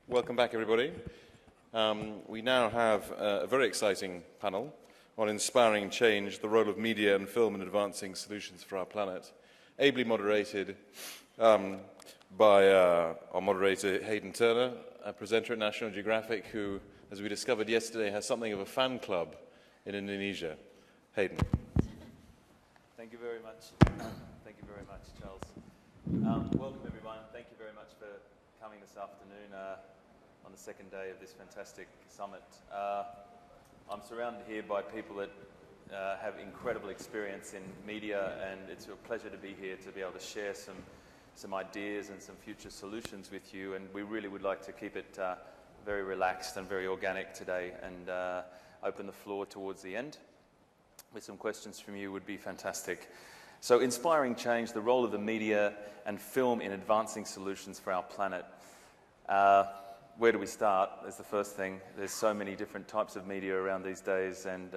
Welcome back, everybody. We now have a very exciting panel on inspiring change, the role of media and film in advancing solutions for our planet, ably moderated by our moderator, Hayden Turner, a presenter at National Geographic, who, as we discovered yesterday, has something of a fan club in Indonesia. Hayden. Thank you very much. Thank you very much, Charles. Welcome, everyone. Thank you very much for coming this afternoon on the second day of this fantastic summit. I'm surrounded here by people that have incredible experience in media, and it's a pleasure to be here to be able to share some ideas and some future solutions with you. And we really would like to keep it very relaxed and very organic today, and open the floor towards the end with some questions from you would be fantastic. So, inspiring change, the role of the media and film in advancing solutions for our planet. Where do we start? That's the first thing. There's so many different types of media around these days, and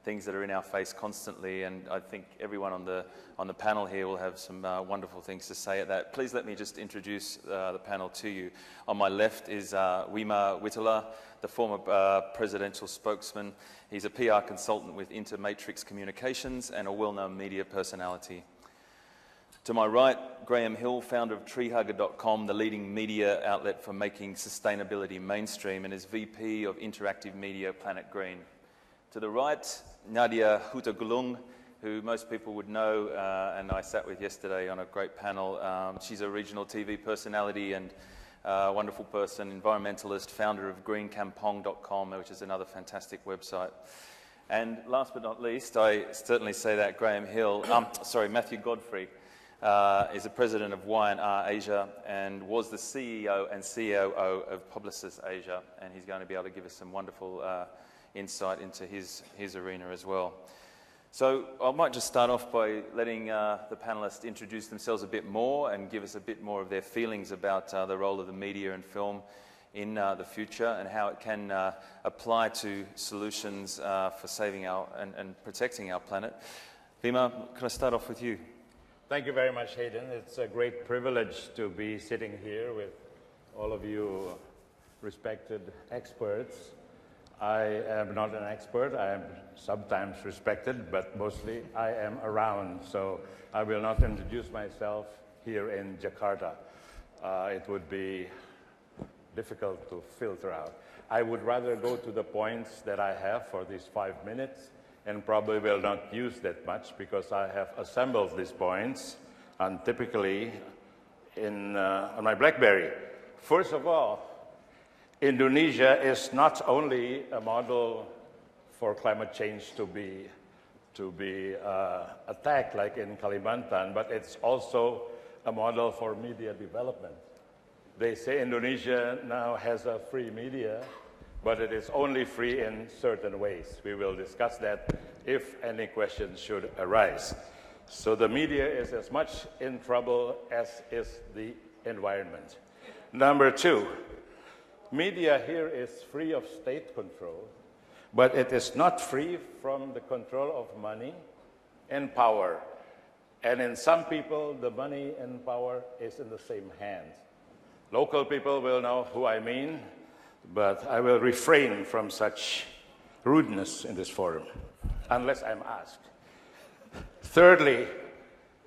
things that are in our face constantly, and I think everyone on the panel here will have some wonderful things to say at that. Please let me just introduce the panel to you. On my left is Wima Witala, the former presidential spokesman. He's a PR consultant with Intermatrix Communications and a well-known media personality. To my right, Graham Hill, founder of treehugger.com, the leading media outlet for making sustainability mainstream, and is VP of Interactive Media Planet Green. To the right, Nadia Hutagulung, who most people would know, and I sat with yesterday on a great panel. She's a regional TV personality and a wonderful person, environmentalist, founder of greencampong.com, which is another fantastic website. And last but not least, I certainly say that Matthew Godfrey is the president of Y&R Asia and was the CEO and COO of Publicis Asia, and he's going to be able to give us some wonderful insight into his arena as well. So I might just start off by letting the panelists introduce themselves a bit more and give us a bit more of their feelings about the role of the media and film in the future and how it can apply to solutions for saving and protecting our planet. Vima, can I start off with you? Thank you very much, Hayden. It's a great privilege to be sitting here with all of you respected experts. I am not an expert. I am sometimes respected, but mostly I am around. So I will not introduce myself here in Jakarta. It would be difficult to filter out. I would rather go to the points that I have for these 5 minutes, and probably will not use that much because I have assembled these points and typically on my BlackBerry. First of all, Indonesia is not only a model for climate change to be attacked like in Kalimantan, but it's also a model for media development. They say Indonesia now has a free media, but it is only free in certain ways. We will discuss that if any questions should arise. So the media is as much in trouble as is the environment. Number two, media here is free of state control, but it is not free from the control of money and power. And in some people, the money and power is in the same hands. Local people will know who I mean, but I will refrain from such rudeness in this forum, unless I'm asked. Thirdly,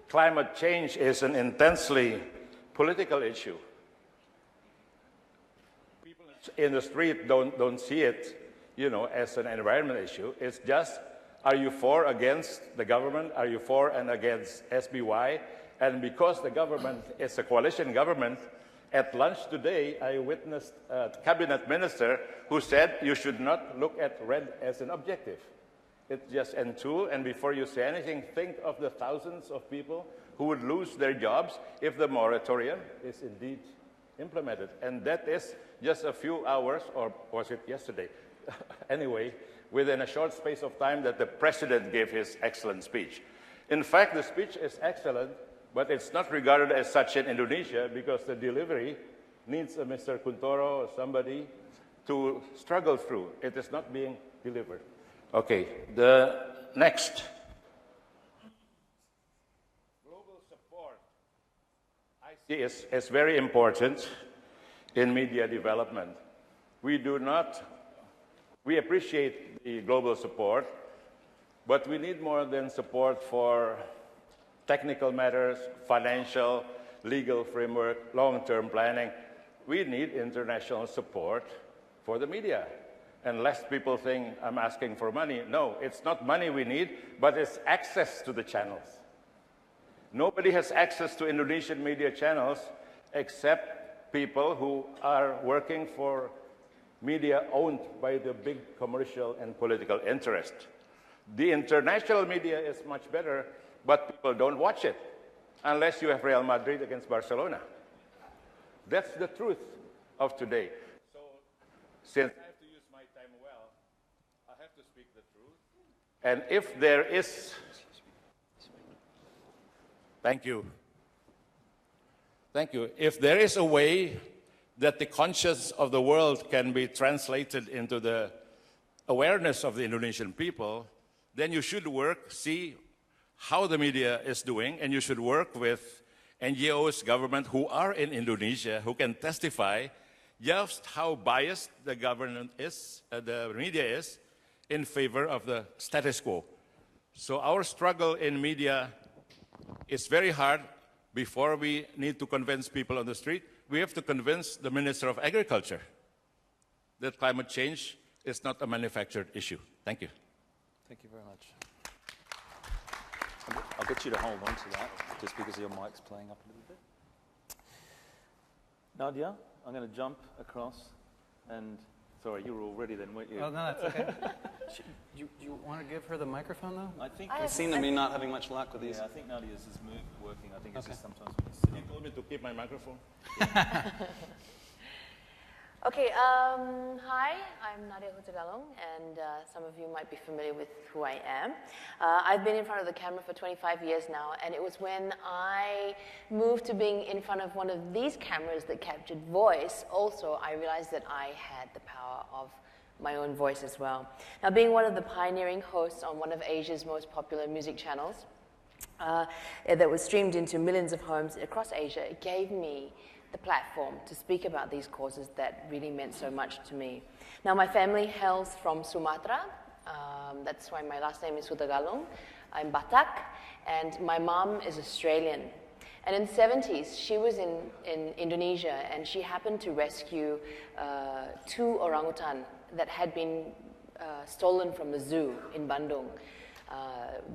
climate change is an intensely political issue. People in the street don't see it, as an environment issue. It's just, are you for or against the government? Are you for and against SBY? And because the government is a coalition government, at lunch today, I witnessed a cabinet minister who said you should not look at red as an objective. It's just a tool, and before you say anything, think of the thousands of people who would lose their jobs if the moratorium is indeed implemented. And that is just a few hours, or was it yesterday? Anyway, within a short space of time that the president gave his excellent speech. In fact, the speech is excellent, but it's not regarded as such in Indonesia because the delivery needs a Mr. Kuntoro or somebody to struggle through. It is not being delivered. Okay, the next. Global support, I see, is very important. in media development. We appreciate the global support, but we need more than support for technical matters, financial, legal framework, long-term planning. We need international support for the media. And lest people think I'm asking for money. No, it's not money we need, but it's access to the channels. Nobody has access to Indonesian media channels except people who are working for media owned by the big commercial and political interest. The international media is much better, but people don't watch it unless you have Real Madrid against Barcelona. That's the truth of today. So, since I have to use my time well, I have to speak the truth. And if there is... Thank you. Thank you. If there is a way that the conscience of the world can be translated into the awareness of the Indonesian people, then you should see how the media is doing, and you should work with NGOs, government who are in Indonesia, who can testify just how biased the government is, the media is, in favor of the status quo. So our struggle in media is very hard. Before we need to convince people on the street, we have to convince the Minister of Agriculture that climate change is not a manufactured issue. Thank you. Thank you very much. I'll get you to hold on to that, just because your mic's playing up a little bit. Nadia, I'm going to jump across and... Sorry, you were all ready then, weren't you? Oh, no, that's okay. Do you want to give her the microphone, though? I think We seem to be not having much luck with these. I think Nadia's is working. I think it's Okay. just sometimes when you sit You told me to keep my microphone. Okay, hi, I'm Nadia Hutagalung, and some of you might be familiar with who I am. I've been in front of the camera for 25 years now, and it was when I moved to being in front of one of these cameras that captured voice, also I realized that I had the power of my own voice as well. Now, being one of the pioneering hosts on one of Asia's most popular music channels, that was streamed into millions of homes across Asia, it gave me the platform to speak about these causes that really meant so much to me. Now, my family hails from Sumatra. That's why my last name is Hutagalung. I'm Batak, and my mom is Australian. And in the 70s, she was in Indonesia, and she happened to rescue 2 orangutan that had been stolen from the zoo in Bandung.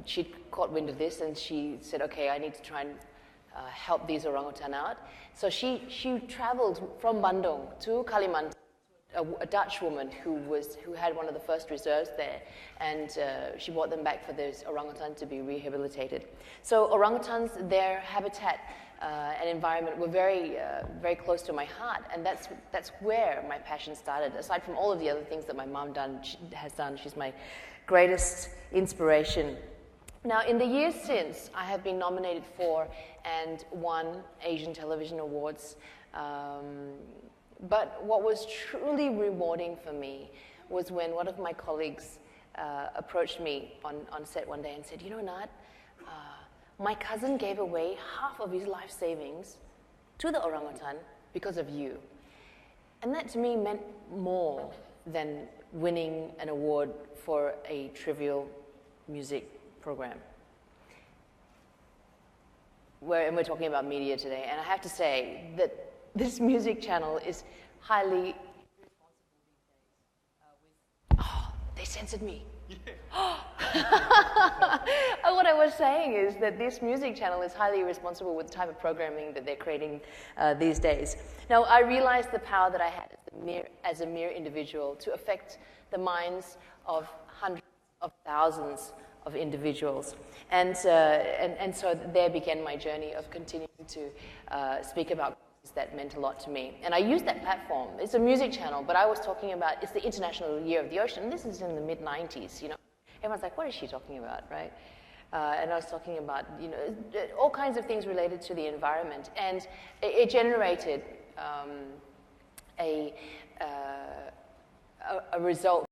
She'd caught wind of this, and she said, okay, I need to try and help these orangutan out. So she traveled from Bandung to Kalimantan, a Dutch woman who had one of the first reserves there, and she brought them back for those orangutan to be rehabilitated. So orangutans, their habitat and environment were very close to my heart, and that's where my passion started. Aside from all of the other things that my mom has done, she's my greatest inspiration. Now, in the years since, I have been nominated for and won Asian Television Awards. But what was truly rewarding for me was when one of my colleagues approached me on set one day and said, you know, Nat, my cousin gave away half of his life savings to the orangutan because of you. And that to me meant more than winning an award for a trivial music program. And we're talking about media today, and I have to say that this music channel is highly responsible these days. They censored me. Yeah. What I was saying is that this music channel is highly responsible with the type of programming that they're creating these days. Now, I realized the power that I had as a mere individual to affect the minds of hundreds of thousands of individuals. And so there began my journey of continuing to speak about causes that meant a lot to me. And I used that platform. It's a music channel, but I was talking about, it's the International Year of the Ocean. This is in the mid-90s, you know. Everyone's like, what is she talking about, right? And I was talking about, you know, all kinds of things related to the environment. And it generated a result